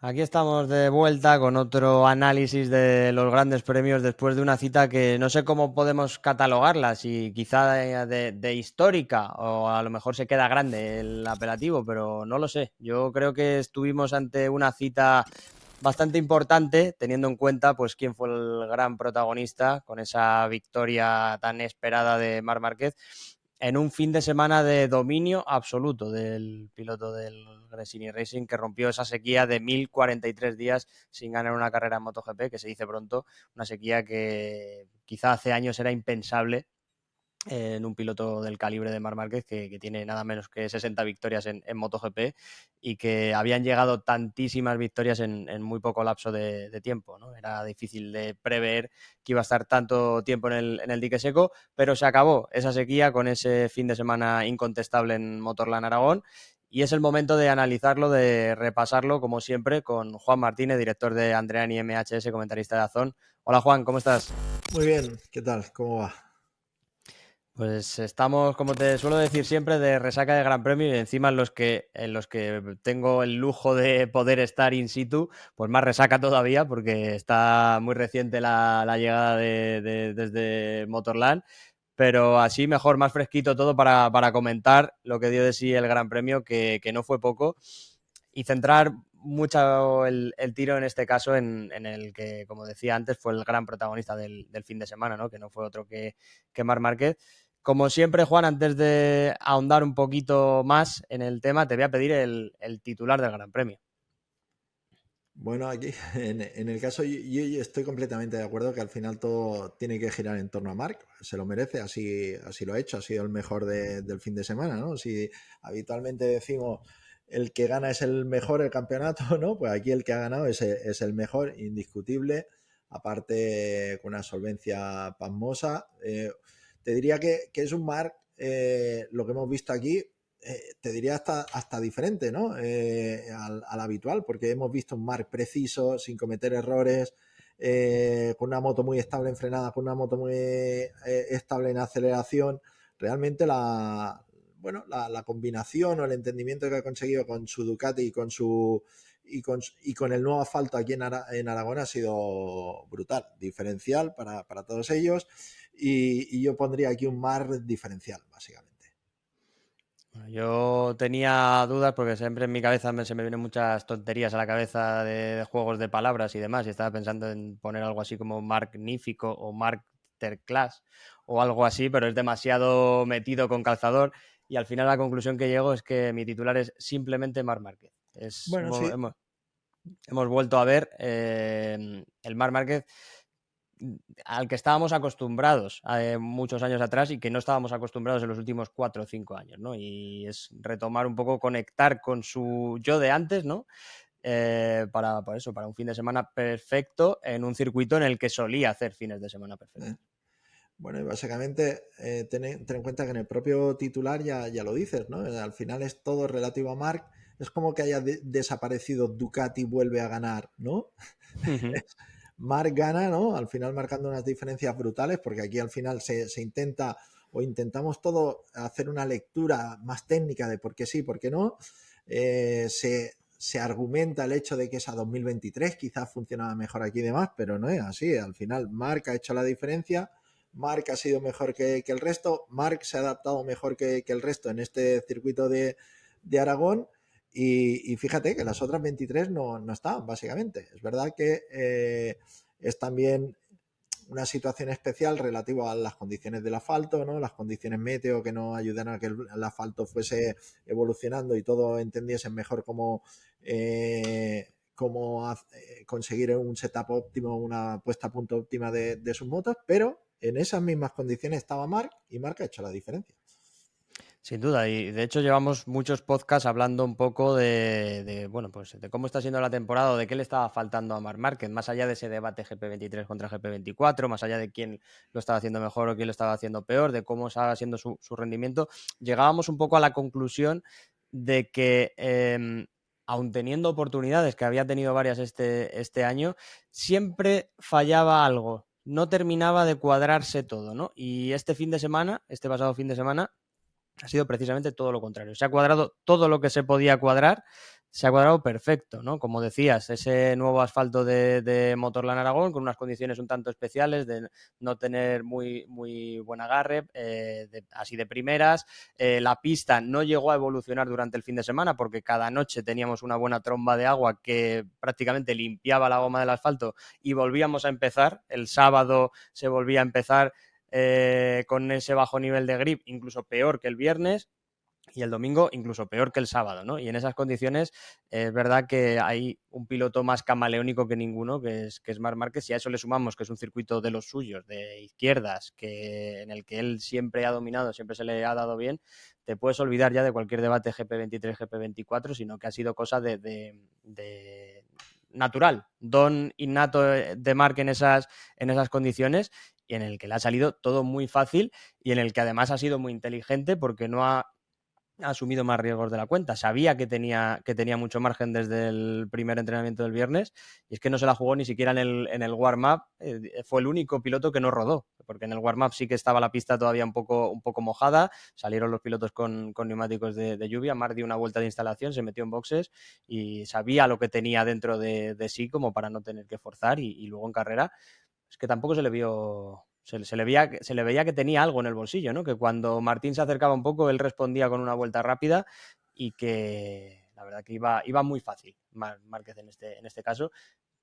Aquí estamos de vuelta con otro análisis de los grandes premios después de una cita que no sé cómo podemos catalogarla, si quizá de histórica o a lo mejor se queda grande el apelativo, pero no lo sé. Yo creo que estuvimos ante una cita bastante importante, teniendo en cuenta pues quién fue el gran protagonista con esa victoria tan esperada de Marc Márquez en un fin de semana de dominio absoluto del piloto del Gresini Racing, que rompió esa sequía de 1043 días sin ganar una carrera en MotoGP, que se dice pronto, una sequía que quizá hace años era impensable en un piloto del calibre de Marc Márquez, que tiene nada menos que 60 victorias en MotoGP y que habían llegado tantísimas victorias en muy poco lapso de tiempo, ¿no? Era difícil de prever que iba a estar tanto tiempo en el dique seco, pero se acabó esa sequía con ese fin de semana incontestable en Motorland Aragón. Y es el momento de analizarlo, de repasarlo, como siempre, con Juan Martínez, director de Andreani MHS, comentarista de Dazón. Hola Juan, ¿cómo estás? Muy bien, ¿qué tal? ¿Cómo va? Pues estamos, como te suelo decir siempre, de resaca de Gran Premio y encima en los que tengo el lujo de poder estar in situ, pues más resaca todavía porque está muy reciente la llegada desde Motorland, pero así mejor, más fresquito todo para comentar lo que dio de sí el Gran Premio, que no fue poco, y centrar mucho el tiro en este caso en el que, como decía antes, fue el gran protagonista del fin de semana, ¿no? Que no fue otro que Marc Márquez. Como siempre, Juan, antes de ahondar un poquito más en el tema, te voy a pedir el titular del Gran Premio. Bueno, aquí en el caso yo estoy completamente de acuerdo que al final todo tiene que girar en torno a Marc, se lo merece, así lo ha hecho, ha sido el mejor del fin de semana, ¿no? Si habitualmente decimos el que gana es el mejor el campeonato, ¿no? Pues aquí el que ha ganado es el mejor, indiscutible, aparte con una solvencia pasmosa. Te diría que es un Marc, lo que hemos visto aquí, te diría hasta diferente, ¿no? Al habitual, porque hemos visto un Marc preciso, sin cometer errores, con una moto muy estable en frenada, con una moto muy estable en aceleración. Realmente la combinación o el entendimiento que ha conseguido con su Ducati y con el nuevo asfalto aquí en Aragón ha sido brutal, diferencial para todos ellos. Y yo pondría aquí un Marc diferencial, básicamente. Yo tenía dudas porque siempre en mi cabeza se me vienen muchas tonterías a la cabeza de juegos de palabras y demás, y estaba pensando en poner algo así como magnífico o Masterclass o algo así, pero es demasiado metido con calzador y al final la conclusión que llego es que mi titular es simplemente Marc Márquez. Bueno, sí, Hemos vuelto a ver el Marc Márquez al que estábamos acostumbrados muchos años atrás y que no estábamos acostumbrados en los últimos 4 o 5 años, ¿no? Y es retomar un poco, conectar con su yo de antes, ¿no? Para eso, para un fin de semana perfecto en un circuito en el que solía hacer fines de semana perfectos. Bueno, y básicamente ten en cuenta que en el propio titular ya lo dices, ¿no? Al final es todo relativo a Marc. Es como que haya desaparecido Ducati vuelve a ganar, ¿no? Marc gana, ¿no? Al final marcando unas diferencias brutales, porque aquí al final se intenta o intentamos todo hacer una lectura más técnica de por qué sí, por qué no. Se argumenta el hecho de que esa 2023 quizás funcionaba mejor aquí y demás, pero no es así. Al final Marc ha hecho la diferencia. Marc ha sido mejor que el resto, Marc se ha adaptado mejor que el resto en este circuito de Aragón y fíjate que las otras 23 no estaban, básicamente. Es verdad que es también una situación especial relativa a las condiciones del asfalto, ¿no? Las condiciones meteo que no ayudan a que el asfalto fuese evolucionando y todo entendiesen mejor conseguir un setup óptimo, una puesta a punto óptima de sus motos, pero en esas mismas condiciones estaba Marc y Marc ha hecho la diferencia. Sin duda, y de hecho llevamos muchos podcasts hablando un poco bueno, pues de cómo está siendo la temporada o de qué le estaba faltando a Marc Márquez, más allá de ese debate GP23 contra GP24, más allá de quién lo estaba haciendo mejor o quién lo estaba haciendo peor, de cómo estaba siendo su rendimiento, llegábamos un poco a la conclusión de que aun teniendo oportunidades, que había tenido varias este año, siempre fallaba algo, no terminaba de cuadrarse todo, ¿no? Y este pasado fin de semana, ha sido precisamente todo lo contrario. Se ha cuadrado todo lo que se podía cuadrar, se ha cuadrado perfecto, ¿no? Como decías, ese nuevo asfalto de Motorland Aragón con unas condiciones un tanto especiales de no tener muy, muy buen agarre, así de primeras. La pista no llegó a evolucionar durante el fin de semana porque cada noche teníamos una buena tromba de agua que prácticamente limpiaba la goma del asfalto y volvíamos a empezar. El sábado se volvía a empezar con ese bajo nivel de grip, incluso peor que el viernes, y el domingo incluso peor que el sábado, ¿no? Y en esas condiciones es verdad que hay un piloto más camaleónico que ninguno, que es Marc Márquez, y a eso le sumamos que es un circuito de los suyos, de izquierdas, en el que él siempre ha dominado, siempre se le ha dado bien, te puedes olvidar ya de cualquier debate GP23, GP24, sino que ha sido cosa de natural, don innato de Marc en esas condiciones, y en el que le ha salido todo muy fácil y en el que además ha sido muy inteligente porque no ha asumido más riesgos de la cuenta. Sabía que tenía mucho margen desde el primer entrenamiento del viernes y es que no se la jugó ni siquiera en el warm-up. Fue el único piloto que no rodó, porque en el warm-up sí que estaba la pista todavía un poco mojada, salieron los pilotos con neumáticos de lluvia, Marc dio una vuelta de instalación, se metió en boxes y sabía lo que tenía dentro de sí como para no tener que forzar y luego en carrera es que tampoco se le vio, se le veía que tenía algo en el bolsillo, ¿no? Que cuando Martín se acercaba un poco, él respondía con una vuelta rápida y que la verdad que iba muy fácil Márquez en este caso.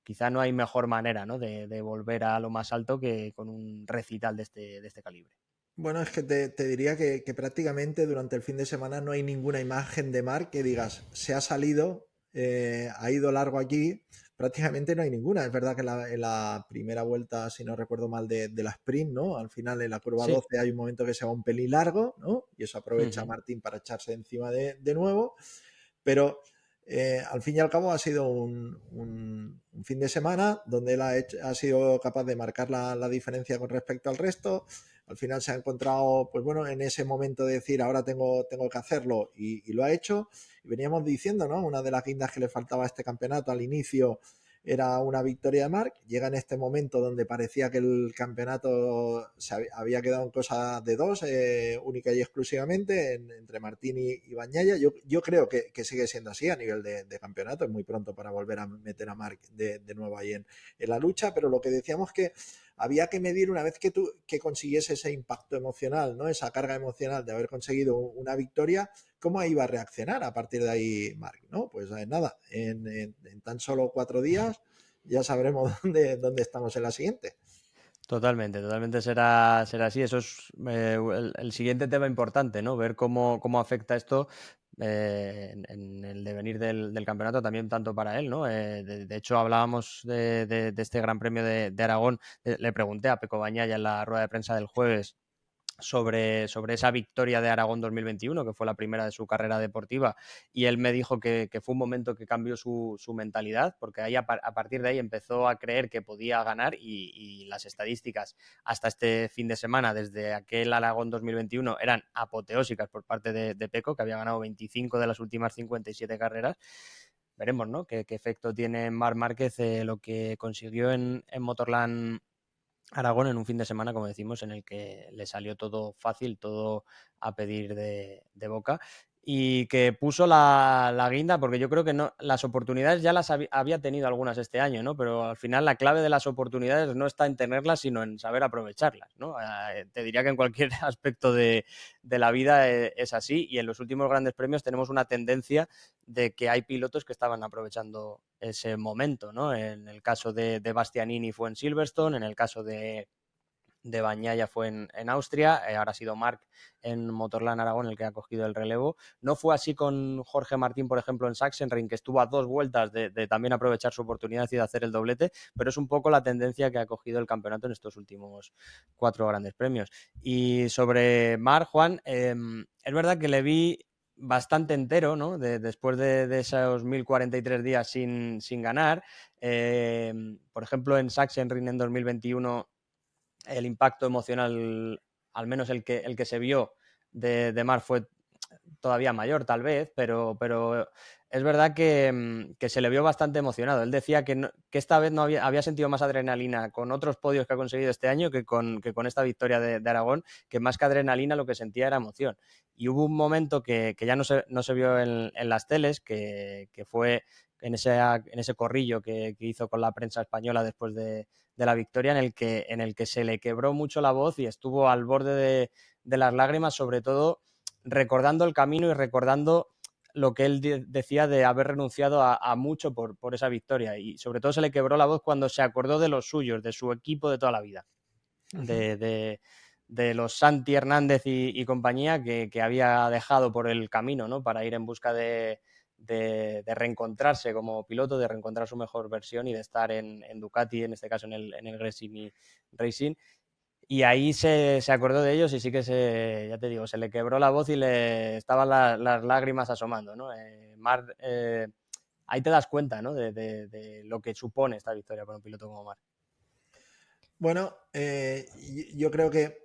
Quizá no hay mejor manera, ¿no? De volver a lo más alto que con un recital de este calibre. Bueno, es que te diría que prácticamente durante el fin de semana no hay ninguna imagen de Marc que digas, se ha salido, ha ido largo aquí, prácticamente no hay ninguna. Es verdad que en la primera vuelta, si no recuerdo mal, de la sprint, ¿no? Al final en la curva Sí. 12 hay un momento que se va un pelín largo, ¿no? Y eso Uh aprovecha -huh. Martín para echarse encima de nuevo, pero al fin y al cabo ha sido un fin de semana donde él ha sido capaz de marcar la diferencia con respecto al resto. Al final se ha encontrado, pues bueno, en ese momento de decir ahora tengo que hacerlo y lo ha hecho. Y veníamos diciendo, ¿no? Una de las guindas que le faltaba a este campeonato al inicio era una victoria de Marc. Llega en este momento donde parecía que el campeonato había quedado en cosa de dos, única y exclusivamente, entre Martín y Bagnaia. Yo creo que sigue siendo así a nivel de campeonato. Es muy pronto para volver a meter a Marc de nuevo ahí en la lucha, pero lo que decíamos que había que medir una vez que consiguiese ese impacto emocional, ¿no? Esa carga emocional de haber conseguido una victoria, cómo iba a reaccionar a partir de ahí Marc, ¿no? Pues nada, en tan solo 4 días ya sabremos dónde estamos en la siguiente. Totalmente será así. Eso es el siguiente tema importante, ¿no? Ver cómo afecta esto en el devenir del campeonato también tanto para él, ¿no? De hecho, hablábamos de este Gran Premio de Aragón. Le pregunté a Peco Bagnaia en la rueda de prensa del jueves sobre esa victoria de Aragón 2021, que fue la primera de su carrera deportiva, y él me dijo que fue un momento que cambió su mentalidad, porque ahí a partir de ahí empezó a creer que podía ganar y las estadísticas hasta este fin de semana, desde aquel Aragón 2021, eran apoteósicas por parte de Peco, que había ganado 25 de las últimas 57 carreras. Veremos, ¿no? ¿Qué efecto tiene Marc Márquez lo que consiguió en Motorland Aragón en un fin de semana, como decimos, en el que le salió todo fácil, todo a pedir de boca y que puso la guinda, porque yo creo que no, las oportunidades ya las había tenido algunas este año, ¿no? Pero al final la clave de las oportunidades no está en tenerlas, sino en saber aprovecharlas, ¿no? Te diría que en cualquier aspecto de la vida es así y en los últimos grandes premios tenemos una tendencia de que hay pilotos que estaban aprovechando ese momento, ¿no? En el caso de Bastianini fue en Silverstone, en el caso de Bagnaia fue en Austria, ahora ha sido Marc en Motorland Aragón el que ha cogido el relevo. No fue así con Jorge Martín, por ejemplo, en Sachsenring, que estuvo a 2 vueltas de también aprovechar su oportunidad y de hacer el doblete, pero es un poco la tendencia que ha cogido el campeonato en estos últimos 4 grandes premios. Y sobre Marc, Juan, es verdad que le vi bastante entero, ¿no? Después de esos 1043 días sin ganar. Por ejemplo, en Sachsenring en 2021 el impacto emocional, al menos el que se vio de Marc fue todavía mayor, tal vez, pero es verdad que se le vio bastante emocionado. Él decía que esta vez no había sentido más adrenalina con otros podios que ha conseguido este año que con esta victoria de Aragón, que más que adrenalina lo que sentía era emoción. Y hubo un momento que ya no se vio en las teles, que fue en ese corrillo que hizo con la prensa española después de la victoria, en el que se le quebró mucho la voz y estuvo al borde de las lágrimas, sobre todo recordando el camino y recordando lo que él decía de haber renunciado a mucho por esa victoria. Y sobre todo se le quebró la voz cuando se acordó de los suyos, de su equipo de toda la vida, de los Santi Hernández y compañía que había dejado por el camino, ¿no? Para ir en busca de reencontrarse como piloto, de reencontrar su mejor versión y de estar en Ducati, en este caso en el Gresini Racing. Y ahí se acordó de ellos y sí que ya te digo, se le quebró la voz y le estaban las lágrimas asomando, ¿no? Ahí te das cuenta, ¿no? De lo que supone esta victoria para un piloto como Marc. Bueno, yo creo que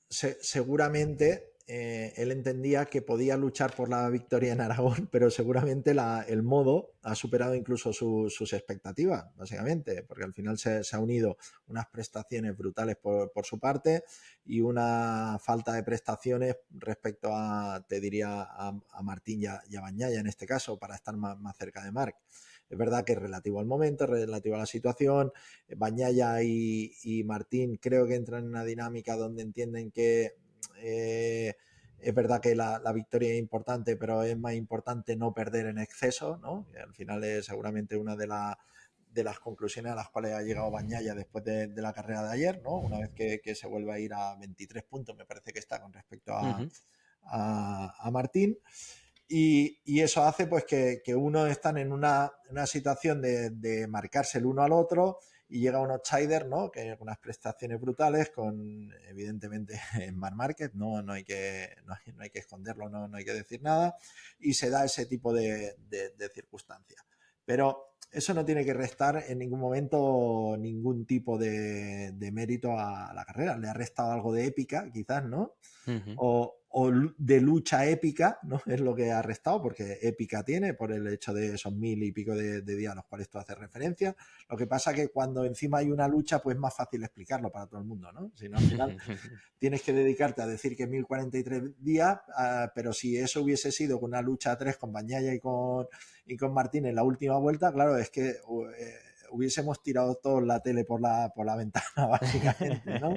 seguramente él entendía que podía luchar por la victoria en Aragón, pero seguramente el modo ha superado incluso sus expectativas, básicamente, porque al final se ha unido unas prestaciones brutales por su parte y una falta de prestaciones respecto a, te diría, a Martín y a Bagnaia en este caso, para estar más cerca de Marc. Es verdad que es relativo al momento, relativo a la situación. Bagnaia y Martín creo que entran en una dinámica donde entienden que es verdad que la victoria es importante, pero es más importante no perder en exceso, ¿no? Y al final es seguramente una de las conclusiones a las cuales ha llegado Bagnaia después de la carrera de ayer, ¿no? Una vez que se vuelve a ir a 23 puntos, me parece que está con respecto a Martín. Y eso hace pues que uno están en una situación de marcarse el uno al otro y llega un outsider, ¿no? Que unas prestaciones brutales con, evidentemente, Marc Márquez, no hay que esconderlo, no hay que decir nada, y se da ese tipo de circunstancias. Pero eso no tiene que restar en ningún momento ningún tipo de mérito a la carrera. Le ha restado algo de épica, quizás, ¿no? O de lucha épica, ¿no? Es lo que ha restado, porque épica tiene por el hecho de esos 1000 y pico de días a los cuales tú haces referencia. Lo que pasa que cuando encima hay una lucha, pues es más fácil explicarlo para todo el mundo, ¿no? Si no, al final tienes que dedicarte a decir que 1043 días, pero si eso hubiese sido con una lucha a 3 con Bagnaia y con Martín en la última vuelta, claro, es que hubiésemos tirado todos la tele por la ventana, básicamente, ¿no?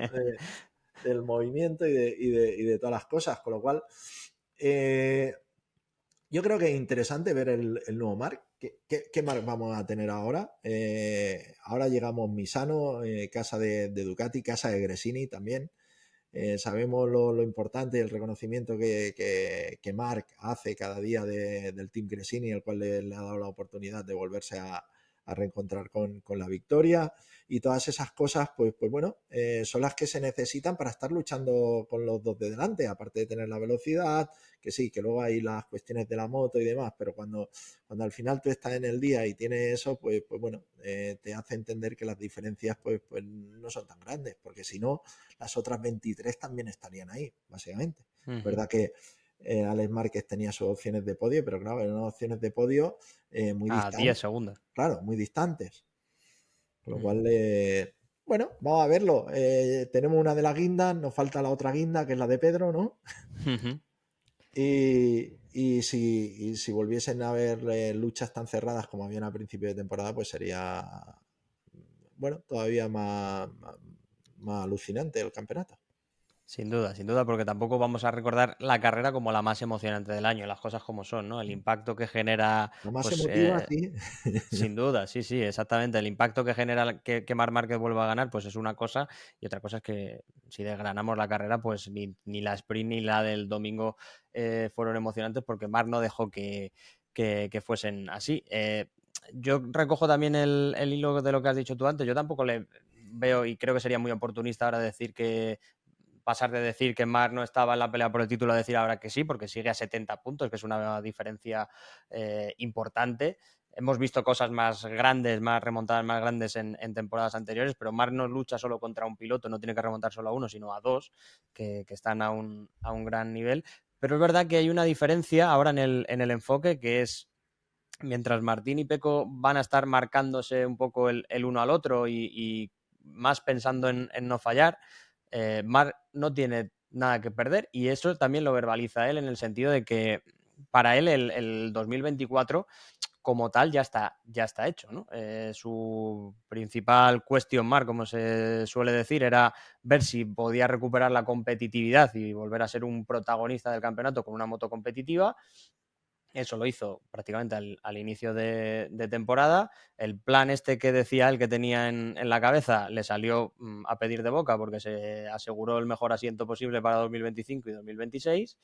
Del movimiento y de todas las cosas, con lo cual yo creo que es interesante ver el nuevo Marc. ¿Qué Marc vamos a tener ahora? Ahora llegamos Misano, casa de Ducati, casa de Gresini también. Sabemos lo importante y el reconocimiento que Marc hace cada día del Team Gresini, el cual le ha dado la oportunidad de volverse a reencontrar con la victoria, y todas esas cosas pues bueno, son las que se necesitan para estar luchando con los dos de delante, aparte de tener la velocidad, que sí, que luego hay las cuestiones de la moto y demás, pero cuando al final tú estás en el día y tienes eso, pues bueno, te hace entender que las diferencias pues no son tan grandes, porque si no, las otras 23 también estarían ahí, básicamente. Verdad que Alex Márquez tenía sus opciones de podio, pero claro, eran opciones de podio muy distantes. 10 segundos. Claro, muy distantes. Con lo cual, bueno, vamos a verlo. Tenemos una de las guindas, nos falta la otra guinda, que es la de Pedro, ¿no? Y si volviesen a haber luchas tan cerradas como habían a principio de temporada, pues sería, bueno, todavía más alucinante el campeonato. Sin duda, porque tampoco vamos a recordar la carrera como la más emocionante del año, las cosas como son, ¿no? El impacto que genera, La más pues, emotiva, sí. sin duda, sí, exactamente. El impacto que genera que Marc Márquez vuelva a ganar, pues es una cosa, y otra cosa es que si desgranamos la carrera, pues ni la sprint ni la del domingo fueron emocionantes, porque Marc no dejó que fuesen así. Yo recojo también el hilo de lo que has dicho tú antes. Yo tampoco le veo, y creo que sería muy oportunista ahora pasar de decir que Marc no estaba en la pelea por el título a decir ahora que sí, porque sigue a 70 puntos, que es una diferencia importante. Hemos visto cosas más grandes, más remontadas más grandes en temporadas anteriores, pero Marc no lucha solo contra un piloto, no tiene que remontar solo a uno, sino a dos, que están a un gran nivel. Pero es verdad que hay una diferencia ahora en el enfoque, que es mientras Martín y Peco van a estar marcándose un poco el uno al otro y más pensando en no fallar, Marc no tiene nada que perder, y eso también lo verbaliza él en el sentido de que para él el 2024 como tal ya está hecho, ¿no? Su principal question mark, como se suele decir, era ver si podía recuperar la competitividad y volver a ser un protagonista del campeonato con una moto competitiva. Eso lo hizo prácticamente al inicio de temporada. El plan este que decía él que tenía en la cabeza le salió a pedir de boca, porque se aseguró el mejor asiento posible para 2025 y 2026.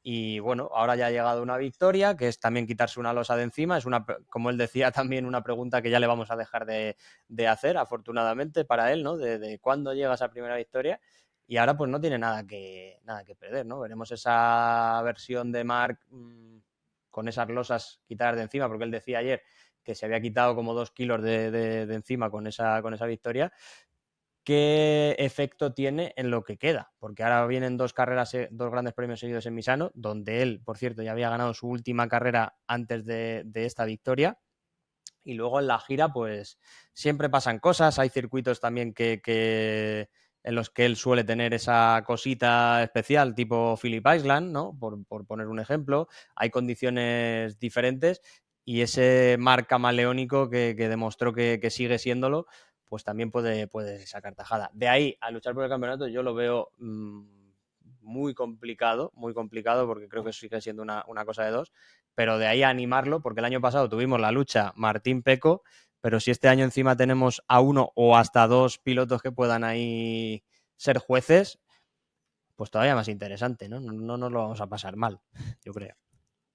Y bueno, ahora ya ha llegado una victoria, que es también quitarse una losa de encima. Es una, como él decía, también una pregunta que ya le vamos a dejar de hacer, afortunadamente para él, ¿no? De cuándo llega esa primera victoria. Y ahora pues no tiene nada que perder, ¿no? Veremos esa versión de Marc con esas losas quitadas de encima, porque él decía ayer que se había quitado como 2 kilos de encima con esa victoria. ¿Qué efecto tiene en lo que queda? Porque ahora vienen 2 carreras, 2 grandes premios seguidos en Misano, donde él, por cierto, ya había ganado su última carrera antes de esta victoria. Y luego en la gira, pues siempre pasan cosas. Hay circuitos también en los que él suele tener esa cosita especial, tipo Phillip Island, ¿no? Por poner un ejemplo. Hay condiciones diferentes y ese mar camaleónico que demostró que sigue siéndolo, pues también puede sacar tajada. De ahí a luchar por el campeonato yo lo veo muy complicado, porque creo que sigue siendo una cosa de dos, pero de ahí a animarlo, porque el año pasado tuvimos la lucha Martín-Peco, pero si este año encima tenemos a uno o hasta 2 pilotos que puedan ahí ser jueces, pues todavía más interesante, ¿no? No nos lo vamos a pasar mal, yo creo.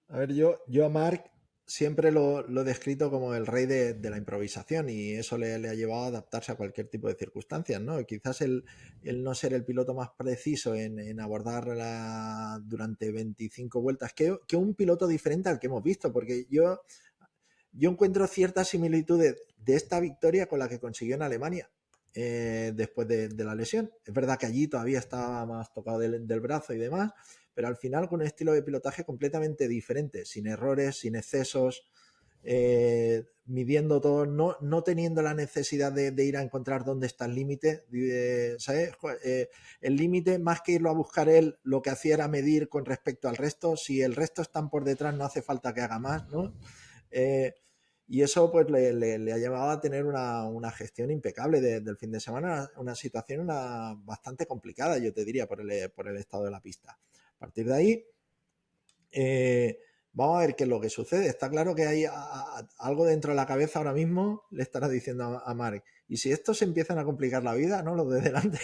A ver, yo a Mark siempre lo he descrito como el rey de la improvisación, y eso le ha llevado a adaptarse a cualquier tipo de circunstancias, ¿no? Quizás el no ser el piloto más preciso en abordarla durante 25 vueltas que un piloto diferente al que hemos visto, porque yo encuentro ciertas similitudes de esta victoria con la que consiguió en Alemania después de la lesión. Es verdad que allí todavía estaba más tocado del brazo y demás, pero al final con un estilo de pilotaje completamente diferente, sin errores, sin excesos, midiendo todo, no teniendo la necesidad de ir a encontrar dónde está el límite, ¿sabes? El límite, más que irlo a buscar él, lo que hacía era medir con respecto al resto. Si el resto están por detrás, no hace falta que haga más, ¿no? Y eso pues le ha llevado a tener una gestión impecable del fin de semana, una situación bastante complicada, yo te diría, por el estado de la pista. A partir de ahí, vamos a ver qué es lo que sucede. Está claro que hay algo dentro de la cabeza ahora mismo, le estará diciendo a Mark, y si estos se empiezan a complicar la vida, ¿no? Los de delante,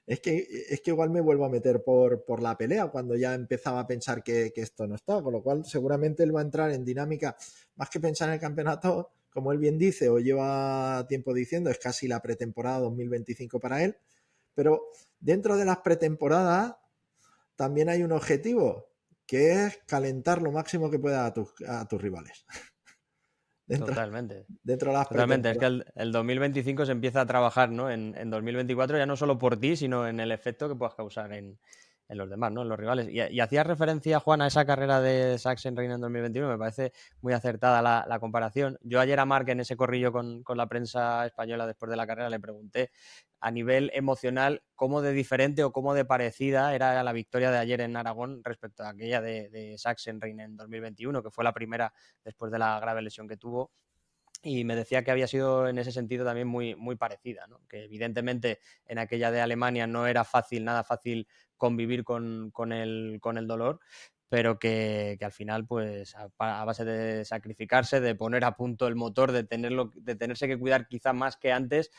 es que igual me vuelvo a meter por la pelea, cuando ya empezaba a pensar que esto no está, con lo cual seguramente él va a entrar en dinámica, más que pensar en el campeonato, como él bien dice o lleva tiempo diciendo, es casi la pretemporada 2025 para él, pero dentro de las pretemporadas también hay un objetivo, que es calentar lo máximo que pueda a tus rivales. dentro, Totalmente. dentro de las Totalmente, es que pretemporadas. el 2025 se empieza a trabajar, ¿no? En 2024, ya no solo por ti, sino en el efecto que puedas causar en los demás, ¿no? En los rivales. Y hacías referencia, Juan, a esa carrera de Sachsenring en 2021, me parece muy acertada la comparación. Yo ayer a Marc en ese corrillo con la prensa española después de la carrera le pregunté a nivel emocional cómo de diferente o cómo de parecida era la victoria de ayer en Aragón respecto a aquella de Sachsenring en 2021, que fue la primera después de la grave lesión que tuvo. Y me decía que había sido en ese sentido también muy parecida, ¿no? Que evidentemente en aquella de Alemania no era nada fácil convivir con el dolor, pero que al final, pues a base de sacrificarse, de poner a punto el motor, de tenerse que cuidar quizá más que antes,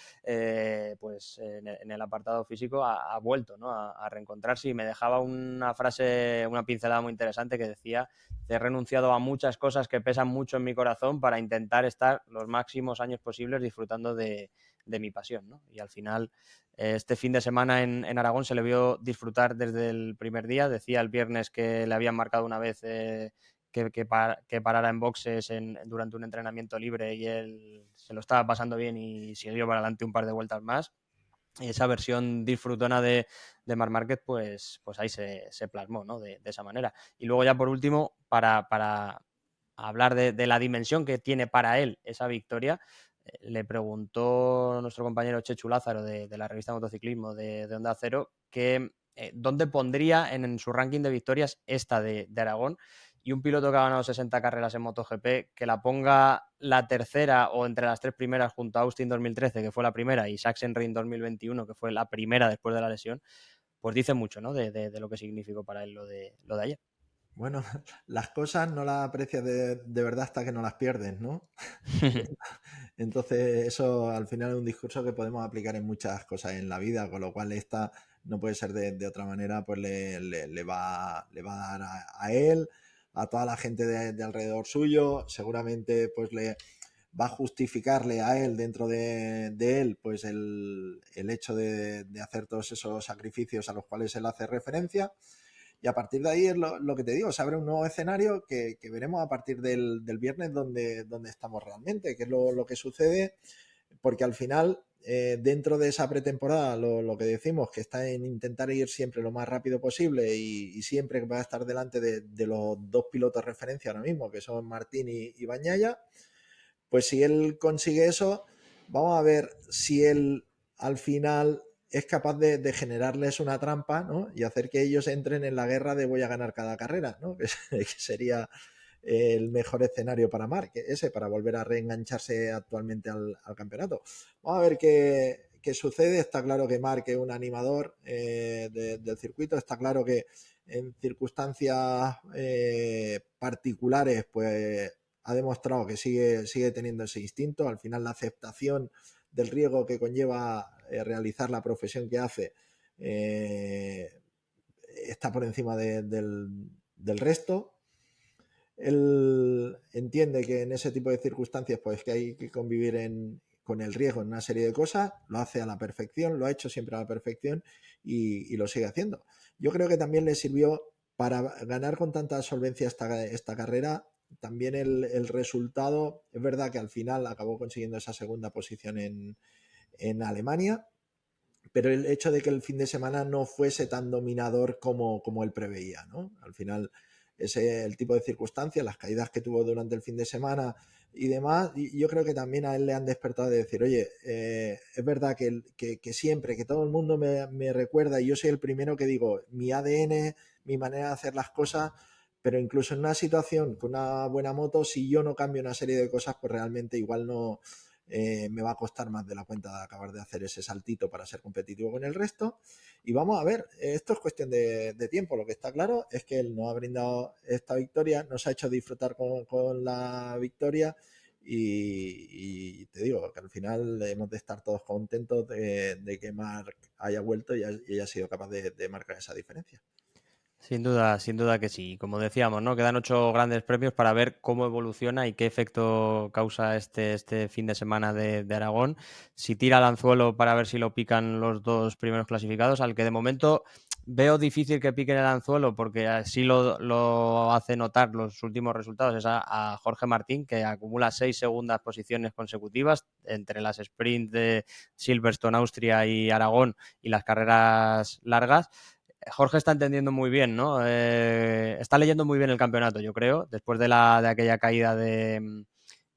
pues en el apartado físico ha vuelto, ¿no? A reencontrarse, y me dejaba una frase, una pincelada muy interesante que decía: he renunciado a muchas cosas que pesan mucho en mi corazón para intentar estar los máximos años posibles disfrutando de mi pasión, ¿no? Y al final, este fin de semana en Aragón se le vio disfrutar desde el primer día. Decía el viernes que le habían marcado una vez que parara en boxes durante un entrenamiento libre, y él se lo estaba pasando bien y siguió para adelante un par de vueltas más. esa versión disfrutona de Marc Márquez, pues ahí se plasmó, ¿no? De esa manera. Y luego ya por último, para hablar de la dimensión que tiene para él esa victoria, le preguntó nuestro compañero Chechu Lázaro de la revista Motociclismo de Onda Cero que dónde pondría en su ranking de victorias esta de Aragón, y un piloto que ha ganado 60 carreras en MotoGP, que la ponga la tercera o entre las tres primeras junto a Austin 2013, que fue la primera, y Sachsenring 2021, que fue la primera después de la lesión, pues dice mucho, ¿no? De lo que significó para él lo de ayer. Bueno, las cosas no las aprecias de verdad hasta que no las pierdes, ¿no? Entonces, eso al final es un discurso que podemos aplicar en muchas cosas en la vida, con lo cual esta no puede ser de otra manera, pues le va a dar a él, a toda la gente de alrededor suyo, seguramente pues le va a justificarle a él dentro de él pues el hecho de hacer todos esos sacrificios a los cuales él hace referencia. Y a partir de ahí es lo que te digo, se abre un nuevo escenario que veremos a partir del viernes donde estamos realmente, que es lo que sucede, porque al final, dentro de esa pretemporada, lo que decimos, que está en intentar ir siempre lo más rápido posible y siempre va a estar delante de los dos pilotos de referencia ahora mismo, que son Martín y Bagnaia, pues si él consigue eso, vamos a ver si él al final es capaz de generarles una trampa, ¿no? Y hacer que ellos entren en la guerra de voy a ganar cada carrera, ¿no? Que sería el mejor escenario para Marc, ese, para volver a reengancharse actualmente al campeonato. Vamos a ver qué sucede. Está claro que Marc es un animador del circuito, está claro que en circunstancias particulares, pues ha demostrado que sigue teniendo ese instinto. Al final, la aceptación del riesgo que conlleva realizar la profesión que hace está por encima del resto. Él entiende que en ese tipo de circunstancias pues que hay que convivir con el riesgo en una serie de cosas, lo hace a la perfección, lo ha hecho siempre a la perfección y lo sigue haciendo. Yo creo que también le sirvió para ganar con tanta solvencia esta carrera. También el resultado, es verdad que al final acabó consiguiendo esa segunda posición en Alemania, pero el hecho de que el fin de semana no fuese tan dominador como él preveía, ¿no? Al final, ese el tipo de circunstancias, las caídas que tuvo durante el fin de semana y demás, y yo creo que también a él le han despertado de decir, oye, es verdad que siempre, que todo el mundo me recuerda, y yo soy el primero que digo, mi ADN, mi manera de hacer las cosas, pero incluso en una situación con una buena moto, si yo no cambio una serie de cosas, pues realmente igual no, me va a costar más de la cuenta de acabar de hacer ese saltito para ser competitivo con el resto. Y vamos a ver, esto es cuestión de tiempo. Lo que está claro es que él nos ha brindado esta victoria, nos ha hecho disfrutar con la victoria y te digo que al final hemos de estar todos contentos de que Marc haya vuelto y haya sido capaz de marcar esa diferencia. Sin duda que sí. Como decíamos, ¿no? Quedan 8 grandes premios para ver cómo evoluciona y qué efecto causa este fin de semana de Aragón. Si tira al anzuelo para ver si lo pican los dos primeros clasificados, al que de momento veo difícil que piquen el anzuelo porque así lo hace notar los últimos resultados, es a Jorge Martín, que acumula 6 segundas posiciones consecutivas entre las sprints de Silverstone, Austria y Aragón y las carreras largas. Jorge está entendiendo muy bien, ¿no? Está leyendo muy bien el campeonato, yo creo, después de aquella caída de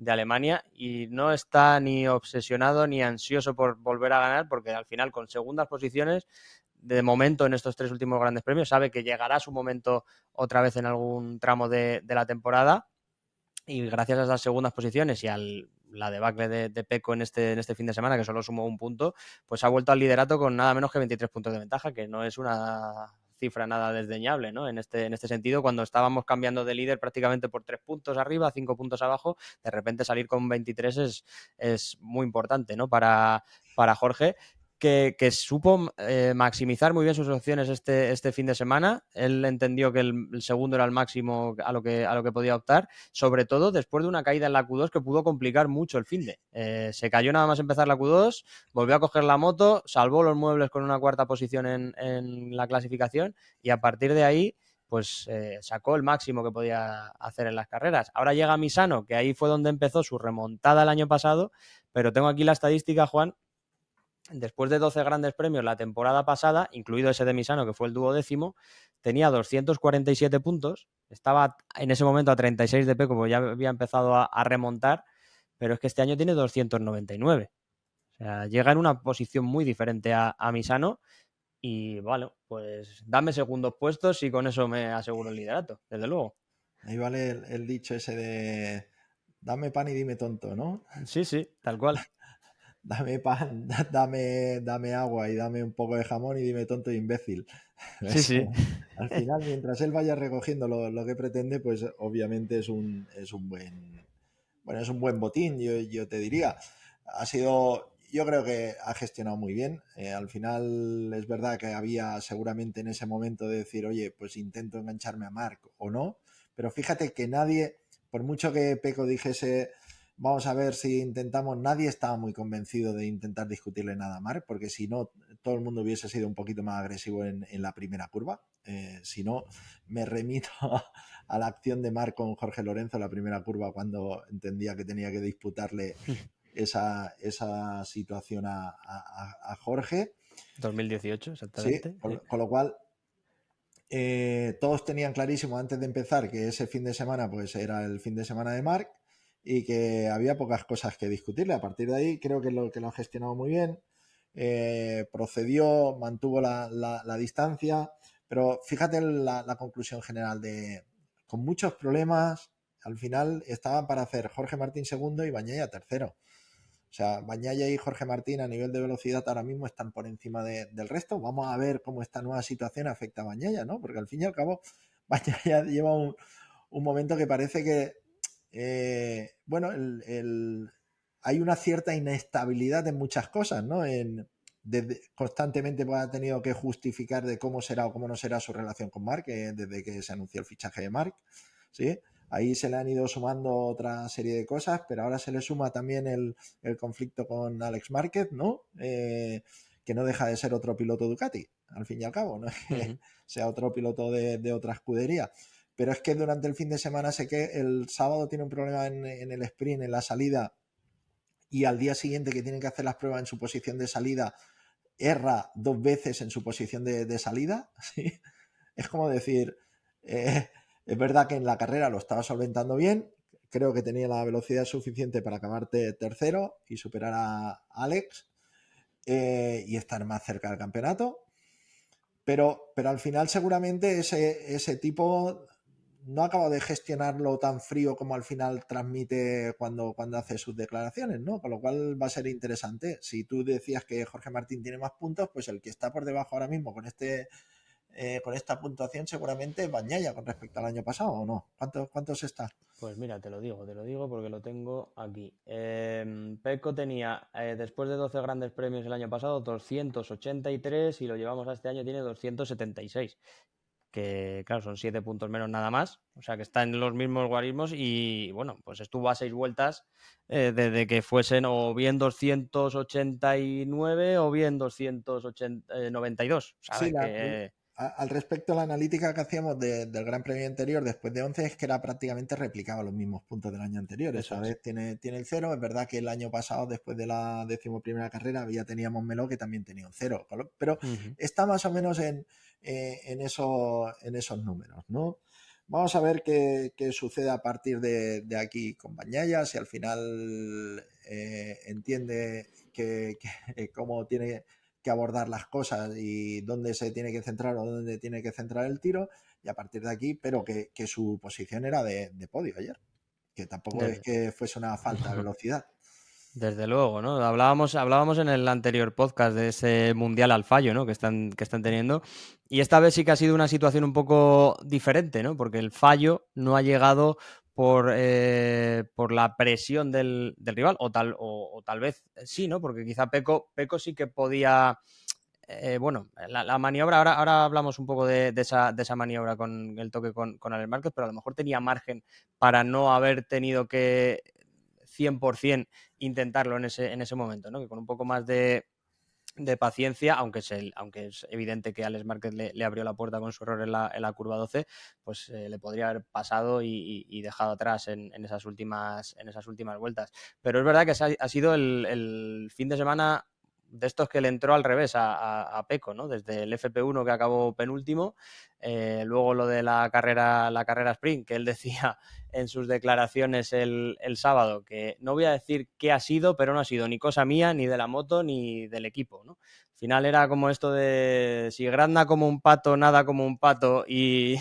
Alemania, y no está ni obsesionado ni ansioso por volver a ganar, porque al final con segundas posiciones, de momento en estos 3 últimos grandes premios, sabe que llegará su momento otra vez en algún tramo de la temporada, y gracias a esas segundas posiciones y a la debacle de Pecco en este fin de semana, que solo sumó un punto, pues ha vuelto al liderato con nada menos que 23 puntos de ventaja, que no es una cifra nada desdeñable, ¿no? En este sentido, cuando estábamos cambiando de líder prácticamente por 3 puntos arriba, 5 puntos abajo, de repente salir con 23 es muy importante, ¿no? Para Jorge, que supo maximizar muy bien sus opciones este fin de semana. Él entendió que el segundo era el máximo a lo que podía optar, sobre todo después de una caída en la Q2 que pudo complicar mucho el finde. Se cayó nada más empezar la Q2, volvió a coger la moto, salvó los muebles con una cuarta posición en la clasificación, y a partir de ahí pues sacó el máximo que podía hacer en las carreras. Ahora llega Misano, que ahí fue donde empezó su remontada el año pasado, pero tengo aquí la estadística, Juan, después de 12 grandes premios la temporada pasada, incluido ese de Misano, que fue el 12º, tenía 247 puntos, estaba en ese momento a 36 de Pecco, porque ya había empezado a remontar, pero es que este año tiene 299. O sea, llega en una posición muy diferente a Misano y, bueno, pues dame segundos puestos y con eso me aseguro el liderato, desde luego. Ahí vale el dicho ese de dame pan y dime tonto, ¿no? Sí, sí, tal cual. Dame pan, dame agua y dame un poco de jamón y dime tonto e imbécil. Sí, sí. Eso, al final, mientras él vaya recogiendo lo que pretende, pues obviamente es un buen, bueno, es un buen botín, yo te diría. Ha sido, yo creo que ha gestionado muy bien. Al final es verdad que había seguramente en ese momento de decir, oye, pues intento engancharme a Marc o no, pero fíjate que nadie, por mucho que Peco dijese, vamos a ver si intentamos, nadie estaba muy convencido de intentar discutirle nada a Marc, porque si no, todo el mundo hubiese sido un poquito más agresivo en la primera curva. Si no, me remito a la acción de Marc con Jorge Lorenzo en la primera curva cuando entendía que tenía que disputarle esa situación a Jorge. 2018, Sí, exactamente. Sí. con lo cual todos tenían clarísimo antes de empezar que ese fin de semana pues era el fin de semana de Marc y que había pocas cosas que discutirle. A partir de ahí creo que lo ha gestionado muy bien. Procedió, mantuvo la distancia, pero fíjate la conclusión general de con muchos problemas, al final estaban para hacer Jorge Martín segundo y Bagnaia tercero. O sea, Bagnaia y Jorge Martín a nivel de velocidad ahora mismo están por encima del resto. Vamos a ver cómo esta nueva situación afecta a Bagnaia, ¿no? Porque al fin y al cabo, Bagnaia lleva un momento que parece que, bueno, hay una cierta inestabilidad en muchas cosas, ¿no? Constantemente pues, ha tenido que justificar de cómo será o cómo no será su relación con Marc, desde que se anunció el fichaje de Marc, ¿sí? Ahí se le han ido sumando otra serie de cosas, pero ahora se le suma también el conflicto con Alex Márquez, ¿no? Que no deja de ser otro piloto Ducati, al fin y al cabo, no es que sea otro piloto de otra escudería. Pero es que durante el fin de semana sé que el sábado tiene un problema en el sprint, en la salida, y al día siguiente que tienen que hacer las pruebas en su posición de salida, erra 2 veces en su posición de salida, ¿sí? Es como decir, es verdad que en la carrera lo estaba solventando bien, creo que tenía la velocidad suficiente para acabarte tercero y superar a Alex y estar más cerca del campeonato, pero al final seguramente ese tipo no acaba de gestionarlo tan frío como al final transmite cuando hace sus declaraciones, ¿no? Con lo cual va a ser interesante. Si tú decías que Jorge Martín tiene más puntos, pues el que está por debajo ahora mismo con esta puntuación seguramente es Bagnaia con respecto al año pasado, ¿o no? ¿Cuántos está? Pues mira, te lo digo porque lo tengo aquí. Pecco tenía, después de 12 grandes premios el año pasado, 283 y lo llevamos a este año, tiene 276. Que claro, son 7 puntos menos nada más, o sea que está en los mismos guarismos y bueno, pues estuvo a 6 vueltas desde que fuesen o bien 289 o bien 292, Sí, ¿sabes? Que al respecto, la analítica que hacíamos del Gran Premio anterior, después de 11, es que era prácticamente replicaba los mismos puntos del año anterior. eso Esta es. vez tiene el cero. Es verdad que el año pasado, después de la 11ª carrera, ya teníamos Meló que también tenía un cero. Pero Uh-huh. está más o menos en esos números, ¿no? Vamos a ver qué sucede a partir de aquí con Bagnaia, si al final entiende cómo tiene que abordar las cosas y dónde se tiene que centrar o dónde tiene que centrar el tiro y a partir de aquí, pero que su posición era de podio ayer, que tampoco es Desde, que fuese una falta de velocidad. desde luego, ¿no? Hablábamos en el anterior podcast de ese mundial al fallo, ¿no? Que están teniendo. Y esta vez sí que ha sido una situación un poco diferente, ¿no? Porque el fallo no ha llegado por la presión del rival, o tal vez sí, ¿no? Porque quizá Peco sí que podía. Bueno, la maniobra, ahora hablamos un poco de esa maniobra con el toque con Alex Márquez, pero a lo mejor tenía margen para no haber tenido que 100% intentarlo en ese momento, ¿no? Que con un poco más de paciencia, aunque es evidente que Alex Márquez le abrió la puerta con su error en la curva 12, pues le podría haber pasado y dejado atrás en esas últimas vueltas. Pero es verdad que ha sido el fin de semana de estos que le entró al revés a Pecco, ¿no? Desde el FP1 que acabó penúltimo, luego lo de la carrera sprint, que él decía en sus declaraciones el sábado, que no voy a decir qué ha sido, pero no ha sido ni cosa mía, ni de la moto, ni del equipo, ¿no? Al final era como esto de si grazna como un pato, nada como un pato y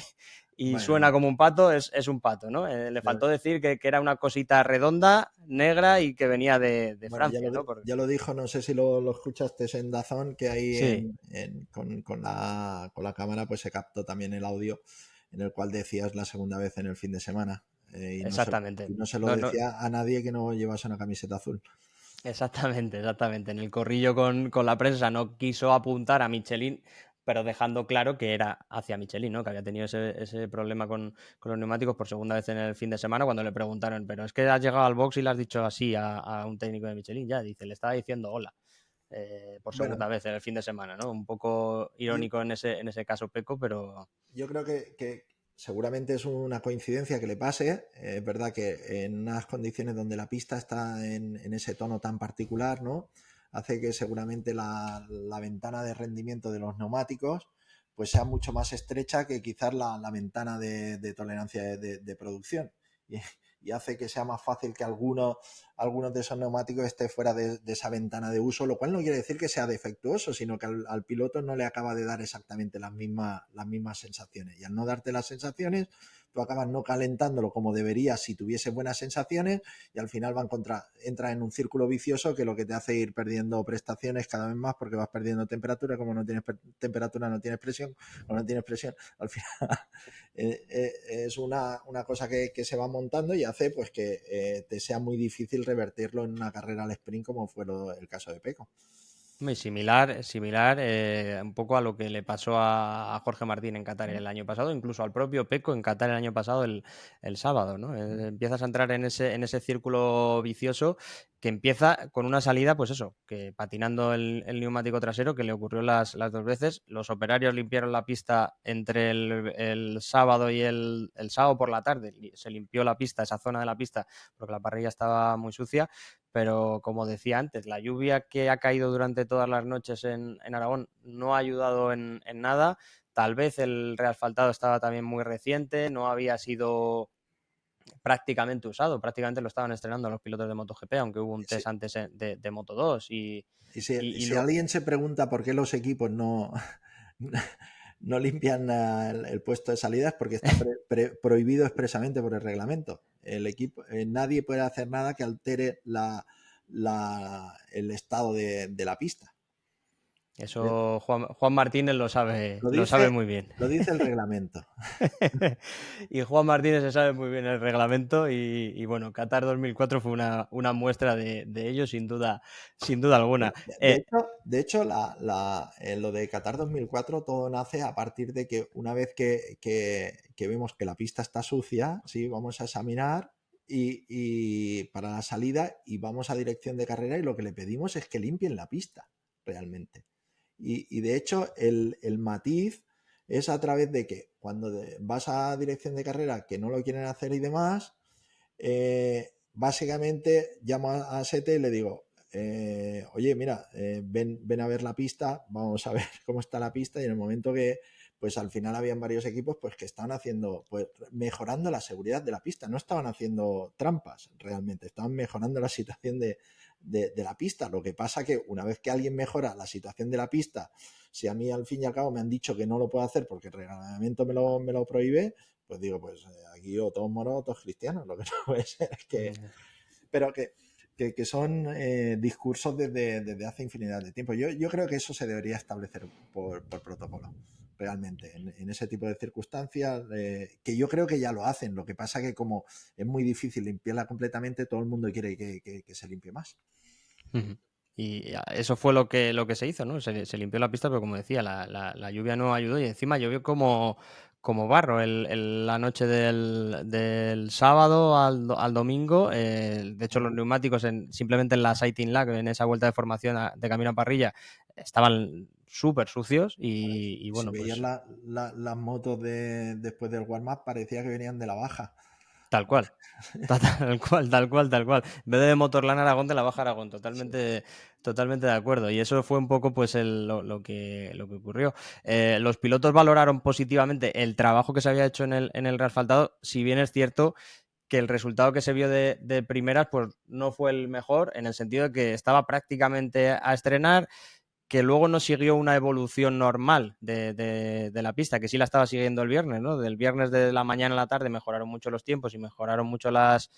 suena Bueno, como un pato, es un pato, ¿no? Le faltó decir que era una cosita redonda, negra y que venía de bueno, Francia, ¿no? Porque... ya lo dijo, no sé si lo escuchaste en Dazón, que ahí Sí, con la cámara pues se captó también el audio en el cual decías la segunda vez en el fin de semana. exactamente. Y no se lo No, no, decía a nadie que no llevase una camiseta azul. exactamente, exactamente. En el corrillo con la prensa no quiso apuntar a Michelin, pero dejando claro que era hacia Michelin, ¿no? Que había tenido ese problema con los neumáticos por segunda vez en el fin de semana cuando le preguntaron, pero es que has llegado al box y le has dicho así a un técnico de Michelin, ya, dice, le estaba diciendo hola. Por Bueno, segunda vez en el fin de semana, ¿no? Un poco yo, irónico en ese caso Peco, pero yo creo que seguramente es una coincidencia que le pase. Es verdad que en unas condiciones donde la pista está en ese tono tan particular, ¿no? Hace que seguramente la ventana de rendimiento de los neumáticos pues sea mucho más estrecha que quizás la ventana de tolerancia de producción. Y, y hace que sea más fácil que algunos de esos neumáticos esté fuera de esa ventana de uso, lo cual no quiere decir que sea defectuoso, sino que al piloto no le acaba de dar exactamente las mismas sensaciones. Y al no darte las sensaciones, tú acabas no calentándolo como deberías si tuviese buenas sensaciones y al final entra en un círculo vicioso que lo que te hace ir perdiendo prestaciones cada vez más porque vas perdiendo temperatura, como no tienes temperatura no tienes presión, como no tienes presión, al final es una cosa que se va montando y hace pues que te sea muy difícil revertirlo en una carrera al sprint como fue el caso de Peco. muy similar un poco a lo que le pasó a Jorge Martín en Qatar el año pasado, incluso al propio Peco en Qatar el año pasado, el sábado, ¿no? Empiezas a entrar en ese círculo vicioso que empieza con una salida, pues eso, que patinando el neumático trasero, que le ocurrió las dos veces. Los operarios limpiaron la pista entre el sábado y el sábado por la tarde. Se limpió la pista, esa zona de la pista, porque la parrilla estaba muy sucia. Pero como decía antes, la lluvia que ha caído durante todas las noches en Aragón no ha ayudado en nada. Tal vez el reasfaltado estaba también muy reciente, no había sido prácticamente usado, prácticamente lo estaban estrenando los pilotos de MotoGP, aunque hubo un Y si, test antes de Moto2 y si alguien se pregunta por qué los equipos no, no limpian el puesto de salida es porque está prohibido expresamente por el reglamento. El equipo, nadie puede hacer nada que altere el estado de la pista. Eh, eso Juan Martínez Lo lo sabe dice, muy bien. lo dice el reglamento. Y Juan Martínez se sabe muy bien el reglamento bueno, Qatar 2004 fue una muestra de ello sin duda alguna. De hecho lo de Qatar 2004 todo nace a partir de que una vez que vemos que la pista está sucia, ¿sí? Vamos a examinar y para la salida y vamos a dirección de carrera y lo que le pedimos es que limpien la pista realmente. Y de hecho el matiz es a través de que cuando vas a dirección de carrera que no lo quieren hacer y demás, básicamente llamo a Sete y le digo, oye, mira, ven a ver la pista, vamos a ver cómo está la pista y en el momento que, pues al final habían varios equipos pues que estaban haciendo, pues mejorando la seguridad de la pista, no estaban haciendo trampas realmente, estaban mejorando la situación de la pista. Lo que pasa que una vez que alguien mejora la situación de la pista, si a mí al fin y al cabo me han dicho que no lo puedo hacer porque el reglamento me lo prohíbe, pues digo, pues aquí o todos moros o todos cristianos, lo que no puede ser es que, pero que son discursos desde hace infinidad de tiempo. Yo creo que eso se debería establecer por protocolo, realmente, en ese tipo de circunstancias, que yo creo que ya lo hacen. Lo que pasa que como es muy difícil limpiarla completamente, todo el mundo quiere que se limpie más. Y eso fue lo que se hizo, ¿no? Se limpió la pista, pero como decía, la lluvia no ayudó y encima llovió como barro la noche del sábado al domingo. De hecho, los neumáticos simplemente en la sighting lag, en esa vuelta de formación de camino a parrilla, estaban súper sucios y Si bueno, veías pues las motos después del warm-up, parecía que venían de la baja. Tal cual. Tal cual, tal cual, tal cual. En vez de Motorland Aragón, de la Baja Aragón, totalmente, totalmente de acuerdo. Y eso fue un poco pues lo que ocurrió. Los pilotos valoraron positivamente el trabajo que se había hecho en el reasfaltado, si bien es cierto que el resultado que se vio de primeras pues no fue el mejor, en el sentido de que estaba prácticamente a estrenar, que luego no siguió una evolución normal de la pista, que sí la estaba siguiendo el viernes, ¿no? Del viernes de la mañana a la tarde mejoraron mucho los tiempos y mejoraron mucho las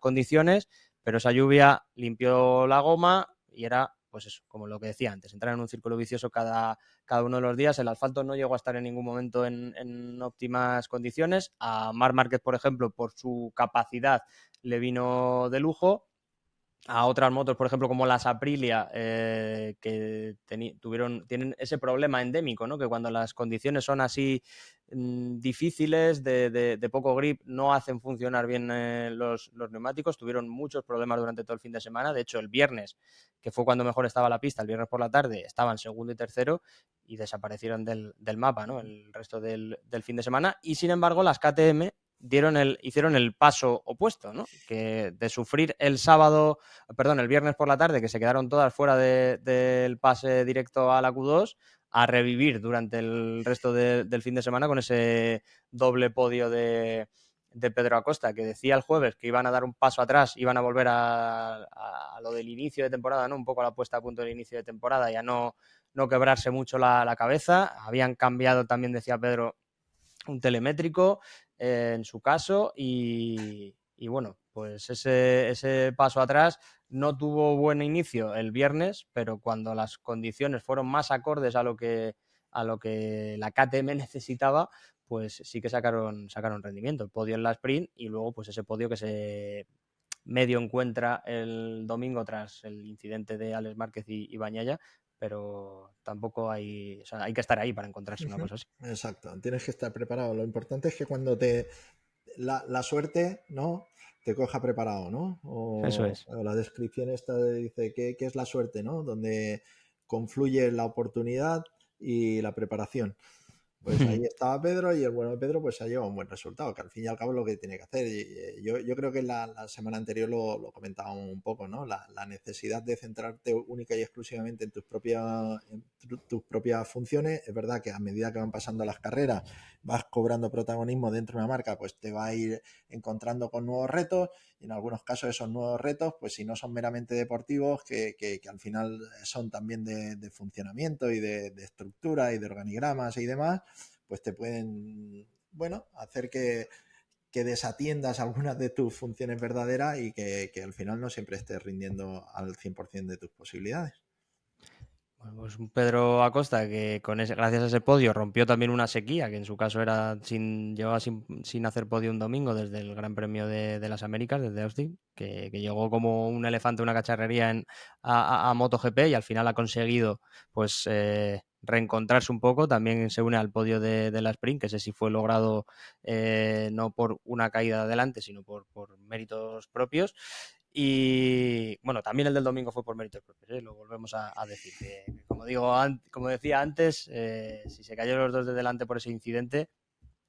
condiciones, pero esa lluvia limpió la goma y era, pues eso, como lo que decía antes, entrar en un círculo vicioso cada uno de los días. El asfalto no llegó a estar en ningún momento en óptimas condiciones. A Marc Márquez, por ejemplo, por su capacidad, le vino de lujo. A otras motos, por ejemplo, como las Aprilia, que tienen ese problema endémico, ¿no? Que cuando las condiciones son así difíciles, de poco grip, no hacen funcionar bien los neumáticos. Tuvieron muchos problemas durante todo el fin de semana. De hecho, el viernes, que fue cuando mejor estaba la pista, el viernes por la tarde, estaban segundo y tercero y desaparecieron del mapa, ¿no? El resto del fin de semana. Y sin embargo, las KTM hicieron el paso opuesto, ¿no? Que de sufrir el viernes por la tarde, que se quedaron todas fuera del pase directo a la Q2, a revivir durante el resto del fin de semana con ese doble podio de Pedro Acosta, que decía el jueves que iban a dar un paso atrás, iban a volver a lo del inicio de temporada, ¿no? Un poco a la puesta a punto del inicio de temporada, y a no quebrarse mucho la cabeza. Habían cambiado también, decía Pedro, un telemétrico en su caso, y bueno, pues ese paso atrás no tuvo buen inicio el viernes, pero cuando las condiciones fueron más acordes a lo que la KTM necesitaba, pues sí que sacaron rendimiento. El podio en la sprint y luego pues ese podio que se medio encuentra el domingo tras el incidente de Alex Márquez y Bañaya, pero tampoco hay, o sea, hay que estar ahí para encontrarse una cosa así. Exacto, tienes que estar preparado. Lo importante es que cuando la suerte, ¿no? Te coja preparado, ¿no? Eso es. O la descripción esta dice ¿qué es la suerte, ¿no? Donde confluye la oportunidad y la preparación. Pues ahí estaba Pedro y el bueno de Pedro pues ha llevado un buen resultado, que al fin y al cabo es lo que tiene que hacer. Y yo creo que la semana anterior lo comentaba un poco, ¿no? La necesidad de centrarte única y exclusivamente en tus propias funciones. Es verdad que a medida que van pasando las carreras vas cobrando protagonismo dentro de una marca, pues te va a ir encontrando con nuevos retos, y en algunos casos esos nuevos retos, pues si no son meramente deportivos, que al final son también de funcionamiento y de estructura y de organigramas y demás, pues te pueden, bueno, hacer que desatiendas algunas de tus funciones verdaderas y que al final no siempre estés rindiendo al 100% de tus posibilidades. Bueno, pues un Pedro Acosta que gracias a ese podio rompió también una sequía, que en su caso llevaba sin hacer podio un domingo desde el Gran Premio de las Américas, desde Austin, que llegó como un elefante, una cacharrería a MotoGP, y al final ha conseguido pues reencontrarse un poco. También se une al podio de la Sprint, que ese sí fue logrado no por una caída adelante, sino por méritos propios. Y bueno, también el del domingo fue por méritos propios, ¿eh? Lo volvemos a decir. Que como decía antes, si se cayeron los dos de delante por ese incidente,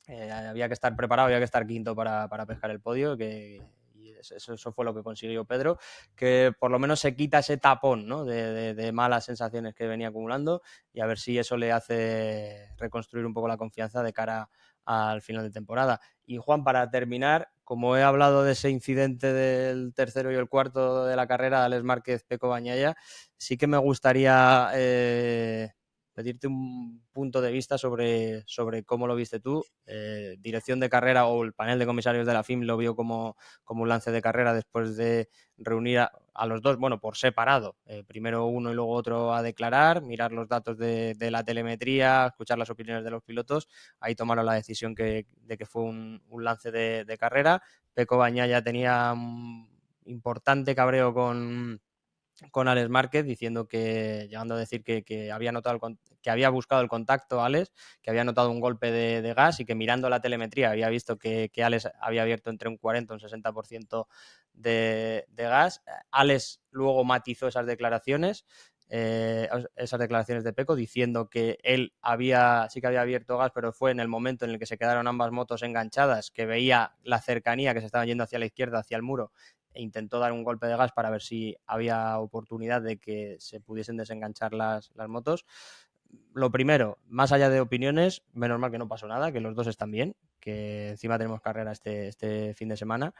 había que estar preparado, había que estar quinto para pescar el podio. Y eso fue lo que consiguió Pedro, que por lo menos se quita ese tapón, ¿no? de malas sensaciones que venía acumulando, y a ver si eso le hace reconstruir un poco la confianza de cara al final de temporada. Y Juan, para terminar, como he hablado de ese incidente del tercero y el cuarto de la carrera, Alex Márquez, Peco Bañaya, sí que me gustaría pedirte un punto de vista sobre cómo lo viste tú. Dirección de carrera o el panel de comisarios de la FIM lo vio como un lance de carrera después de reunir a los dos, bueno, por separado, primero uno y luego otro, a declarar, mirar los datos de la telemetría, escuchar las opiniones de los pilotos. Ahí tomaron la decisión de que fue un lance de carrera. Peco Bañaya tenía un importante cabreo con Alex Márquez, llegando a decir que había notado que había buscado el contacto a Alex, que había notado un golpe de gas, y que mirando la telemetría había visto que Alex había abierto entre un 40 y un 60% de gas. Alex luego matizó esas declaraciones, esas declaraciones de Pecco diciendo que él sí que había abierto gas, pero fue en el momento en el que se quedaron ambas motos enganchadas, que veía la cercanía, que se estaban yendo hacia la izquierda, hacia el muro, e intentó dar un golpe de gas para ver si había oportunidad de que se pudiesen desenganchar las motos. Lo primero, más allá de opiniones, menos mal que no pasó nada, que los dos están bien, que encima tenemos carrera este fin de semana.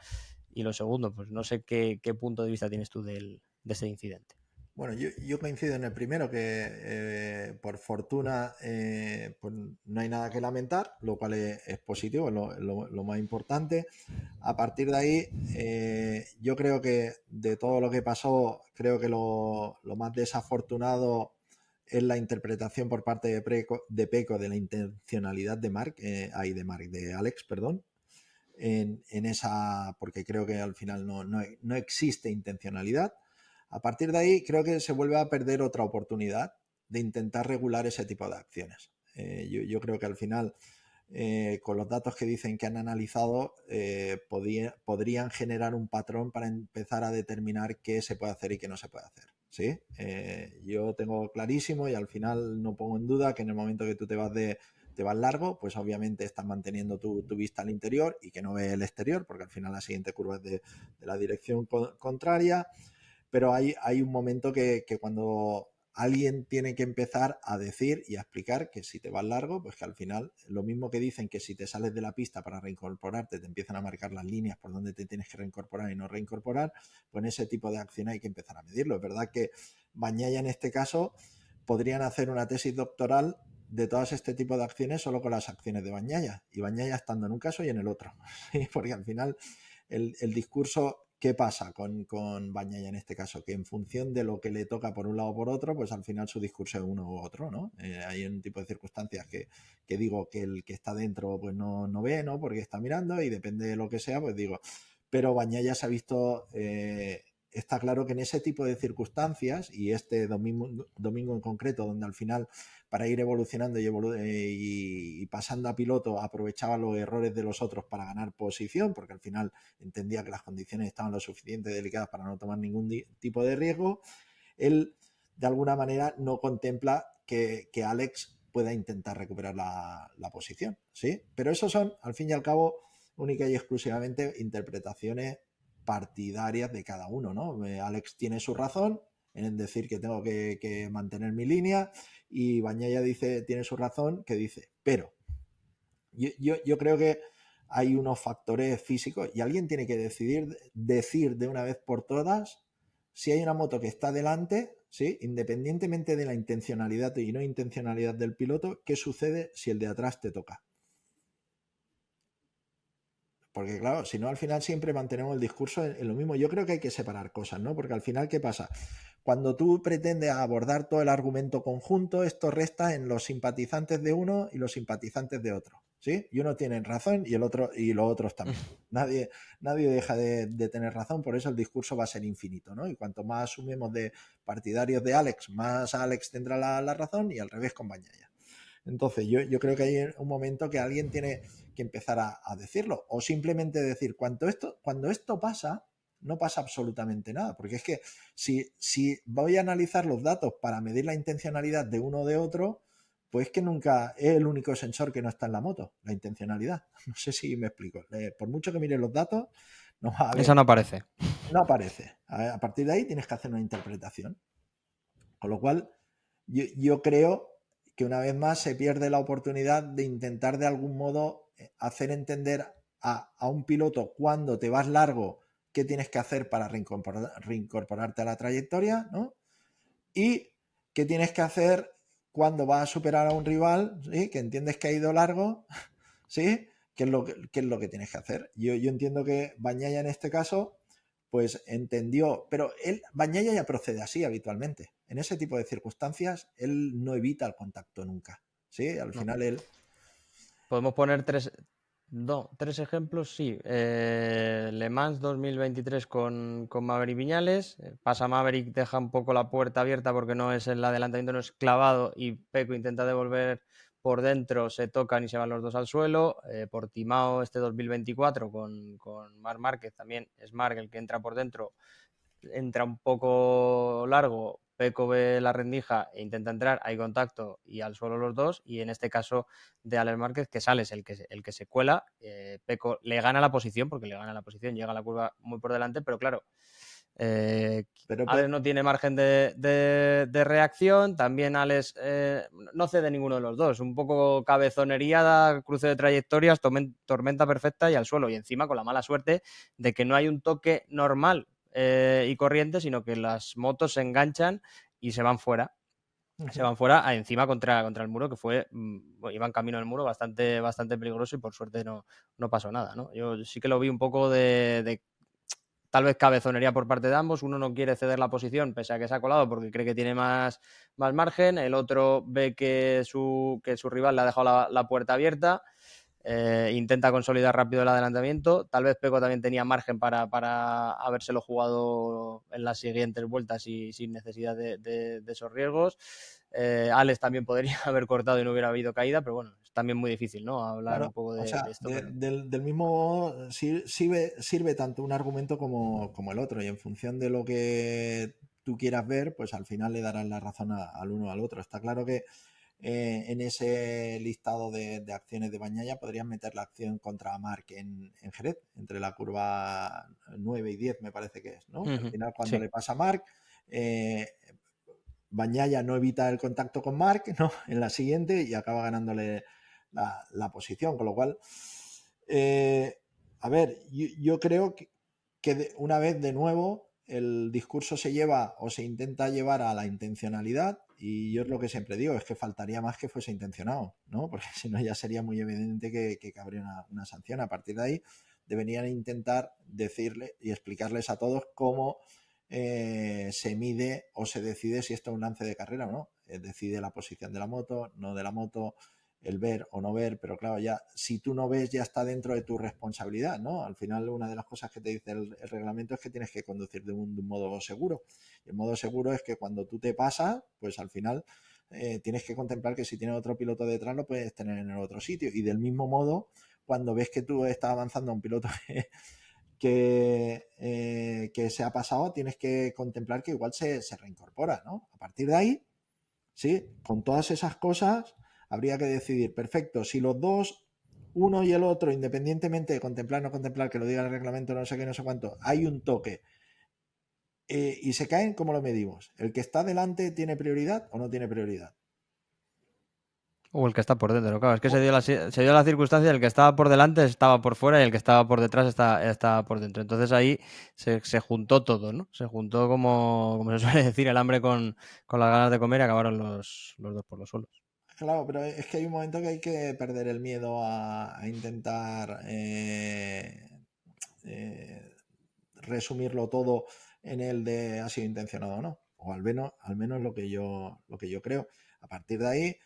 Y lo segundo, pues no sé qué punto de vista tienes tú de ese incidente. Bueno, yo coincido en el primero que por fortuna pues no hay nada que lamentar, lo cual es positivo, es lo más importante. A partir de ahí, yo creo que de todo lo que pasó, creo que lo más desafortunado es la interpretación por parte de Pecco de la intencionalidad de de Alex, perdón, en esa, porque creo que al final no existe intencionalidad. A partir de ahí creo que se vuelve a perder otra oportunidad de intentar regular ese tipo de acciones. Yo creo que al final, con los datos que dicen que han analizado, podrían generar un patrón para empezar a determinar qué se puede hacer y qué no se puede hacer. ¿Sí? Yo tengo clarísimo y al final no pongo en duda que en el momento que tú te vas largo, pues obviamente estás manteniendo tu vista al interior y que no ves el exterior, porque al final la siguiente curva es de la dirección contraria. Pero hay un momento que cuando alguien tiene que empezar a decir y a explicar que si te vas largo, pues que al final, lo mismo que dicen que si te sales de la pista para reincorporarte, te empiezan a marcar las líneas por donde te tienes que reincorporar y no reincorporar, pues en ese tipo de acción hay que empezar a medirlo. Es verdad que Bagnaia en este caso podrían hacer una tesis doctoral de todas este tipo de acciones solo con las acciones de Bagnaia, y Bagnaia estando en un caso y en el otro, ¿sí? Porque al final el discurso, ¿qué pasa con Bagnaia en este caso? Que en función de lo que le toca por un lado o por otro, pues al final su discurso es uno u otro, ¿no? Hay un tipo de circunstancias que digo que el que está dentro pues no ve, ¿no? Porque está mirando, y depende de lo que sea, pues digo, pero Bagnaia se ha visto, está claro que en ese tipo de circunstancias, y este domingo en concreto, donde al final para ir evolucionando y pasando a piloto aprovechaba los errores de los otros para ganar posición, porque al final entendía que las condiciones estaban lo suficientemente delicadas para no tomar ningún tipo de riesgo. Él de alguna manera no contempla que Alex pueda intentar recuperar la posición, ¿sí? Pero eso son, al fin y al cabo, única y exclusivamente interpretaciones partidarias de cada uno, ¿no? Alex tiene su razón en decir que tengo que mantener mi línea, y Bagnaia tiene su razón, que dice, pero yo creo que hay unos factores físicos y alguien tiene que decir de una vez por todas si hay una moto que está delante, ¿sí? Independientemente de la intencionalidad y no intencionalidad del piloto, ¿qué sucede si el de atrás te toca? Porque claro, si no, al final siempre mantenemos el discurso en lo mismo. Yo creo que hay que separar cosas, ¿no? Porque al final, ¿qué pasa? Cuando tú pretendes abordar todo el argumento conjunto, esto resta en los simpatizantes de uno y los simpatizantes de otro, ¿sí? Y uno tiene razón y el otro y los otros también. Nadie deja de tener razón, por eso el discurso va a ser infinito, ¿no? Y cuanto más asumimos de partidarios de Alex, más Alex tendrá la razón, y al revés con Bagnaia. Entonces, yo creo que hay un momento que alguien tiene que empezar a decirlo, o simplemente decir, cuando esto pasa, no pasa absolutamente nada, porque es que si voy a analizar los datos para medir la intencionalidad de uno o de otro, pues que nunca es el único sensor que no está en la moto, la intencionalidad. No sé si me explico. Por mucho que mires los datos, no va a ver. Esa no aparece. No aparece. A partir de ahí tienes que hacer una interpretación. Con lo cual, yo creo que una vez más se pierde la oportunidad de intentar de algún modo hacer entender a un piloto cuando te vas largo qué tienes que hacer para reincorporarte a la trayectoria, ¿no? Y qué tienes que hacer cuando vas a superar a un rival, ¿sí? Que entiendes que ha ido largo, ¿sí? ¿Qué es lo que tienes que hacer? Yo entiendo que Bagnaia en este caso pues entendió, pero Bagnaia ya procede así habitualmente. En ese tipo de circunstancias, él no evita el contacto nunca. ¿Sí? Al final él... Podemos poner tres ejemplos, sí. Le Mans 2023 con Maverick Viñales. Pasa Maverick, deja un poco la puerta abierta porque no es el adelantamiento, no es clavado, y Pecco intenta devolver por dentro, se tocan y se van los dos al suelo. Portimao este 2024 con Marc Márquez, también es Marc el que entra por dentro, entra un poco largo, Peco ve la rendija e intenta entrar, hay contacto y al suelo los dos, y en este caso de Alex Márquez, que sale es el que se cuela, Peco le gana la posición, porque le gana la posición, llega a la curva muy por delante, pero claro, Pero Alex no tiene margen de reacción, también Alex no cede ninguno de los dos, un poco cabezonería, cruce de trayectorias, tormenta perfecta y al suelo, y encima con la mala suerte de que no hay un toque normal y corriente, sino que las motos se enganchan y se van fuera. Se van fuera encima contra el muro, que fue, iban camino al muro bastante, bastante peligroso y por suerte no pasó nada, ¿no? Yo sí que lo vi un poco de tal vez cabezonería por parte de ambos. Uno no quiere ceder la posición pese a que se ha colado porque cree que tiene más margen. El otro ve que su rival le ha dejado la puerta abierta. Intenta consolidar rápido el adelantamiento. Tal vez Peco también tenía margen para habérselo jugado en las siguientes vueltas y sin necesidad de esos riesgos. Alex también podría haber cortado y no hubiera habido caída, pero bueno, es también muy difícil, ¿no? Hablar un Claro, poco o de sea, esto, pero... del mismo modo sirve tanto un argumento como el otro, y en función de lo que tú quieras ver, pues al final le darás la razón al uno o al otro. Está claro que en ese listado de acciones de Bagnaia podrías meter la acción contra Marc en Jerez, entre la curva 9 y 10 me parece que es, ¿no? Que al final cuando Sí. le pasa a Marc, Bagnaia no evita el contacto con Marc, ¿no? En la siguiente y acaba ganándole la posición, con lo cual, a ver, yo creo que una vez de nuevo el discurso se lleva o se intenta llevar a la intencionalidad, y yo es lo que siempre digo, es que faltaría más que fuese intencionado, ¿no? Porque si no ya sería muy evidente que habría una sanción. A partir de ahí deberían intentar decirle y explicarles a todos cómo se mide o se decide si esto es un lance de carrera o no. Decide la posición de la moto, no de la moto, el ver o no ver, pero claro, ya si tú no ves ya está dentro de tu responsabilidad, ¿no? Al final una de las cosas que te dice el reglamento es que tienes que conducir de un modo seguro. Y el modo seguro es que cuando tú te pasas, pues al final tienes que contemplar que si tienes otro piloto detrás lo puedes tener en el otro sitio. Y del mismo modo, cuando ves que tú estás avanzando a un piloto que se ha pasado, tienes que contemplar que igual se reincorpora, ¿no? A partir de ahí, sí, con todas esas cosas habría que decidir, perfecto, si los dos, uno y el otro, independientemente de contemplar o no contemplar, que lo diga el reglamento, no sé qué, no sé cuánto, hay un toque y se caen, ¿cómo lo medimos? ¿El que está delante tiene prioridad o no tiene prioridad? O el que está por dentro, claro. Es que se dio la circunstancia, el que estaba por delante estaba por fuera y el que estaba por detrás estaba por dentro. Entonces ahí se juntó todo, ¿no? Se juntó, como se suele decir, el hambre con las ganas de comer y acabaron los dos por los suelos. Claro, pero es que hay un momento que hay que perder el miedo a intentar eh, resumirlo todo en el de ha sido intencionado o no. O al menos lo que yo creo. A partir de ahí,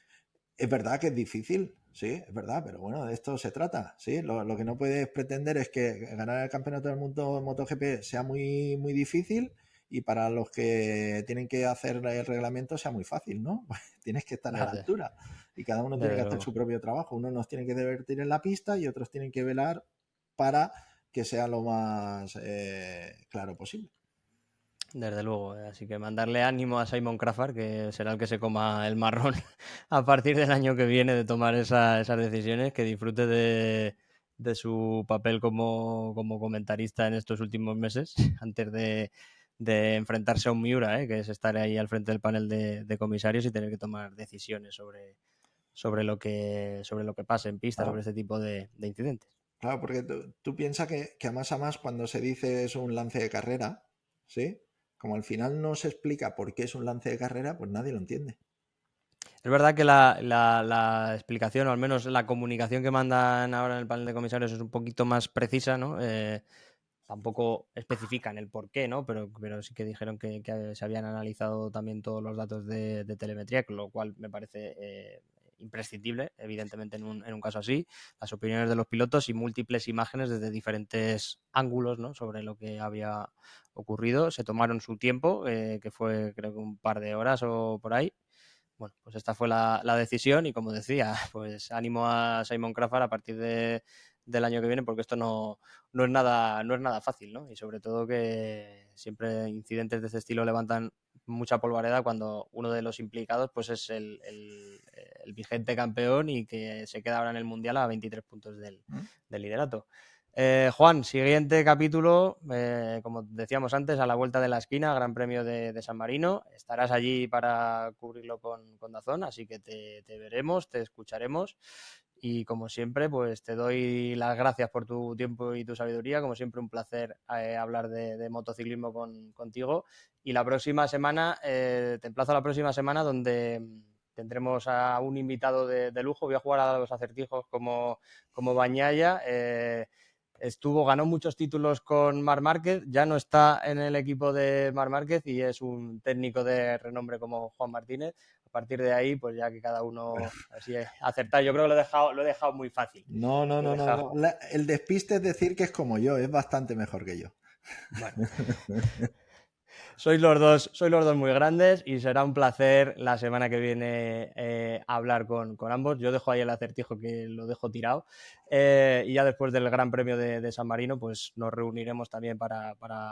es verdad que es difícil, sí, es verdad, pero bueno, de esto se trata, sí. Lo que no puedes pretender es que ganar el campeonato del mundo en MotoGP sea muy, muy difícil, y para los que tienen que hacer el reglamento sea muy fácil, ¿no? Pues tienes que estar a la Desde, altura y cada uno tiene que desde hacer luego. su propio trabajo. Unos nos tienen que divertir en la pista y otros tienen que velar para que sea lo más claro posible. Desde luego, así que mandarle ánimo a Simon Crawford, que será el que se coma el marrón a partir del año que viene de tomar esas decisiones, que disfrute de su papel como comentarista en estos últimos meses, antes de enfrentarse a un Miura, que es estar ahí al frente del panel de comisarios y tener que tomar decisiones sobre lo que pase en pista, sobre Claro, este tipo de incidentes. claro, porque tú piensas que a más cuando se dice es un lance de carrera, ¿sí? Como al final no se explica por qué es un lance de carrera, pues nadie lo entiende. Es verdad que la explicación, o al menos la comunicación que mandan ahora en el panel de comisarios es un poquito más precisa, ¿no? Tampoco especifican el por qué, ¿no? Pero sí que dijeron que se habían analizado también todos los datos de telemetría, con lo cual me parece imprescindible, evidentemente, en un caso así, las opiniones de los pilotos y múltiples imágenes desde diferentes ángulos, ¿no? Sobre lo que había ocurrido. Se tomaron su tiempo, que fue creo que un par de horas o por ahí. Bueno, pues esta fue la decisión y como decía, pues ánimo a Simon Crawford a partir del año que viene, porque esto no es nada fácil, ¿no? Y sobre todo que siempre incidentes de este estilo levantan mucha polvareda cuando uno de los implicados pues es el vigente campeón y que se queda ahora en el Mundial a 23 puntos del liderato. Juan, siguiente capítulo, como decíamos antes, a la vuelta de la esquina, Gran Premio de San Marino. Estarás allí para cubrirlo con DAZN, así que te veremos, te escucharemos. Y como siempre, pues te doy las gracias por tu tiempo y tu sabiduría. Como siempre, un placer hablar de motociclismo contigo. Y la próxima semana, te emplazo a la próxima semana donde tendremos a un invitado de lujo. Voy a jugar a los acertijos como Bañaya. Ganó muchos títulos con Marc Márquez, ya no está en el equipo de Marc Márquez y es un técnico de renombre como Juan Martínez. A partir de ahí, pues ya que cada uno así acertar, yo creo que lo he dejado muy fácil. No. El despiste es decir que es como yo, es bastante mejor que yo. Bueno. Sois los dos muy grandes y será un placer la semana que viene hablar con ambos. Yo dejo ahí el acertijo que lo dejo tirado y ya después del Gran Premio de San Marino pues nos reuniremos también para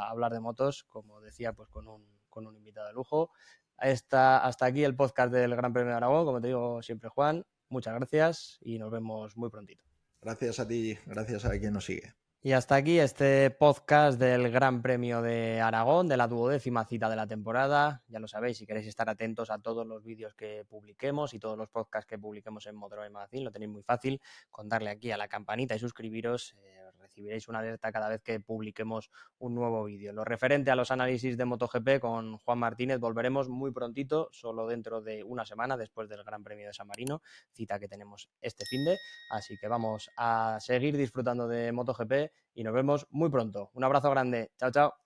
hablar de motos, como decía, pues con un invitado de lujo. Hasta aquí el podcast del Gran Premio de Aragón, como te digo siempre, Juan. Muchas gracias y nos vemos muy prontito. Gracias a ti, gracias a quien nos sigue. Y hasta aquí este podcast del Gran Premio de Aragón, de la 12ª cita de la temporada. Ya lo sabéis, si queréis estar atentos a todos los vídeos que publiquemos y todos los podcasts que publiquemos en Motorway Magazine, lo tenéis muy fácil, con darle aquí a la campanita y suscribiros. Recibiréis una alerta cada vez que publiquemos un nuevo vídeo. Lo referente a los análisis de MotoGP con Juan Martínez volveremos muy prontito, solo dentro de una semana después del Gran Premio de San Marino, cita que tenemos este finde. Así que vamos a seguir disfrutando de MotoGP y nos vemos muy pronto. Un abrazo grande. Chao, chao.